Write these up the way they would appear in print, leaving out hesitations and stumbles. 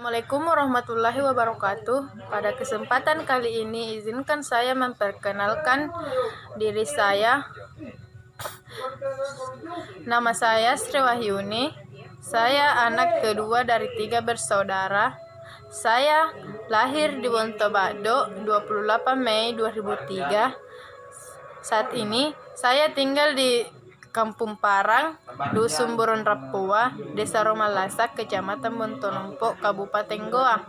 Assalamualaikum warahmatullahi wabarakatuh. Pada kesempatan kali ini izinkan saya memperkenalkan diri saya. Nama saya Sri Wahyuni. Saya anak kedua dari 3 bersaudara. Saya lahir di Wontobado 28 Mei 2003. Saat ini saya tinggal di Kampung Parang, Dusun Burun Rapua, Desa Romalasak, Kecamatan Bontonompo, Kabupaten Goa.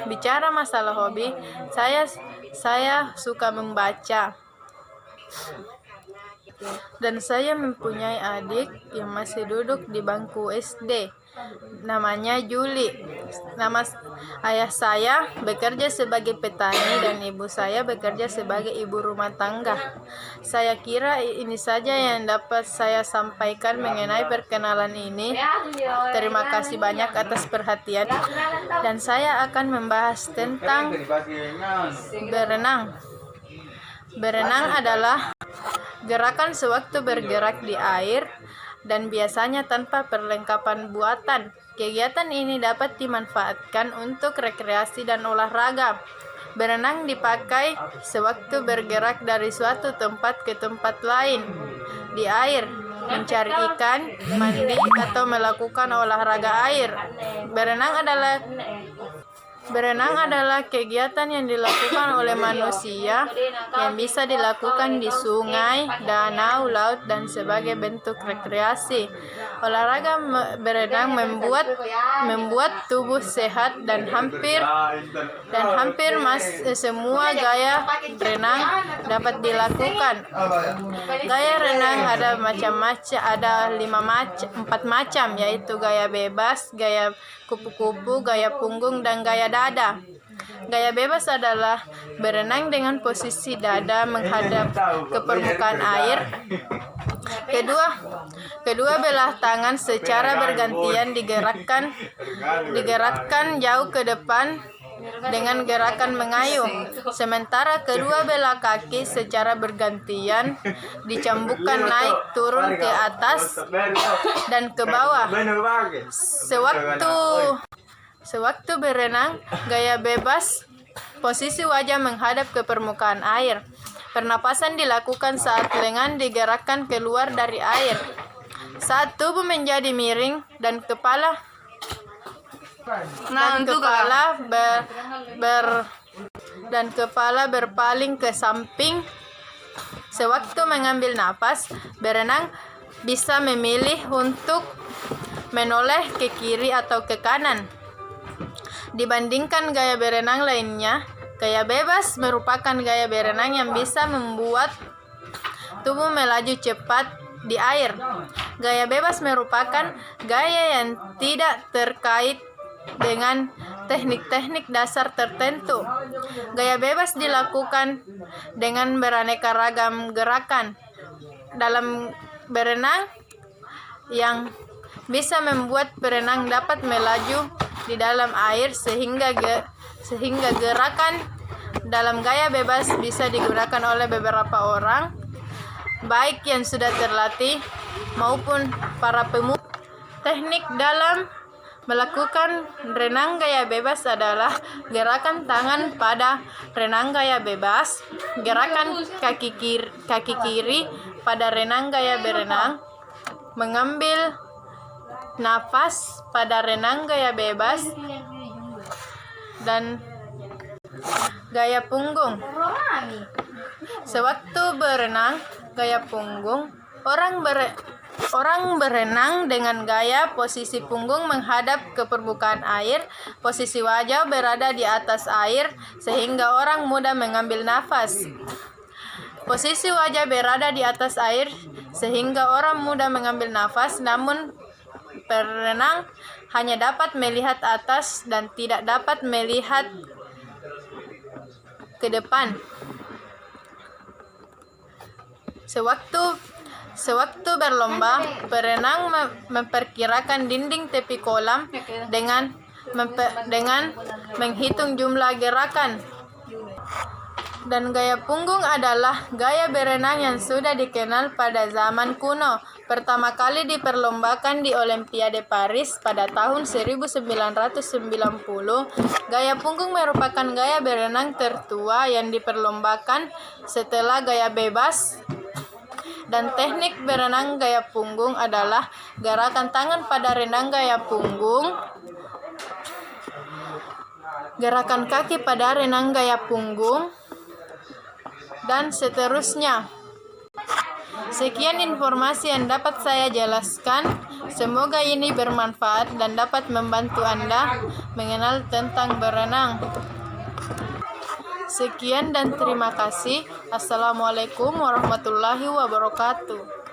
Bicara masalah hobi, saya suka membaca. Dan saya mempunyai adik yang masih duduk di bangku SD. Namanya Juli. Nama ayah saya bekerja sebagai petani dan ibu saya bekerja sebagai ibu rumah tangga. Saya kira ini saja yang dapat saya sampaikan mengenai perkenalan ini. Terima kasih banyak atas perhatian. Dan saya akan membahas tentang berenang. Berenang adalah gerakan sewaktu bergerak di air dan biasanya tanpa perlengkapan buatan. Kegiatan ini dapat dimanfaatkan untuk rekreasi dan olahraga. Berenang dipakai sewaktu bergerak dari suatu tempat ke tempat lain di air, mencari ikan, mandi, atau melakukan olahraga air. Berenang adalah kegiatan yang dilakukan oleh manusia yang bisa dilakukan di sungai, danau, laut, dan sebagai bentuk rekreasi. Olahraga berenang membuat tubuh sehat dan hampir semua gaya renang dapat dilakukan. Gaya renang ada macam-macam, ada 4 macam, yaitu gaya bebas, gaya kupu-kupu, gaya punggung, dan gaya dada. Gaya bebas adalah berenang dengan posisi dada menghadap ke permukaan air. Kedua belah tangan secara bergantian digerakkan jauh ke depan dengan gerakan mengayuh. Sementara kedua belah kaki secara bergantian dicambukkan naik turun ke atas dan ke bawah. Sewaktu berenang, gaya bebas, posisi wajah menghadap ke permukaan air. Pernapasan dilakukan saat lengan digerakkan keluar dari air. Saat tubuh menjadi miring dan kepala berpaling ke samping. Sewaktu mengambil napas, berenang bisa memilih untuk menoleh ke kiri atau ke kanan. Dibandingkan gaya berenang lainnya, gaya bebas merupakan gaya berenang yang bisa membuat tubuh melaju cepat di air. Gaya bebas merupakan gaya yang tidak terkait dengan teknik-teknik dasar tertentu. Gaya bebas dilakukan dengan beraneka ragam gerakan dalam berenang yang bisa membuat perenang dapat melaju di dalam air sehingga gerakan dalam gaya bebas bisa digunakan oleh beberapa orang, baik yang sudah terlatih maupun para pemula. Teknik dalam melakukan renang gaya bebas adalah gerakan tangan pada renang gaya bebas, gerakan kaki kiri pada renang gaya berenang, mengambil nafas pada renang gaya bebas, dan gaya punggung. Sewaktu berenang gaya punggung, orang berenang dengan gaya posisi punggung menghadap ke permukaan air, posisi wajah berada di atas air sehingga orang mudah mengambil nafas. Posisi wajah berada di atas air sehingga orang mudah mengambil nafas, namun perenang hanya dapat melihat atas dan tidak dapat melihat ke depan. Sewaktu berlomba, perenang memperkirakan dinding tepi kolam dengan menghitung jumlah gerakan Dan gaya punggung adalah gaya berenang yang sudah dikenal pada zaman kuno. Pertama kali diperlombakan di Olimpiade Paris pada tahun 1990. Gaya punggung merupakan gaya berenang tertua yang diperlombakan setelah gaya bebas. Dan teknik berenang gaya punggung adalah gerakan tangan pada renang gaya punggung, gerakan kaki pada renang gaya punggung, dan seterusnya. Sekian informasi yang dapat saya jelaskan. Semoga ini bermanfaat dan dapat membantu Anda mengenal tentang berenang. Sekian dan terima kasih. Assalamualaikum warahmatullahi wabarakatuh.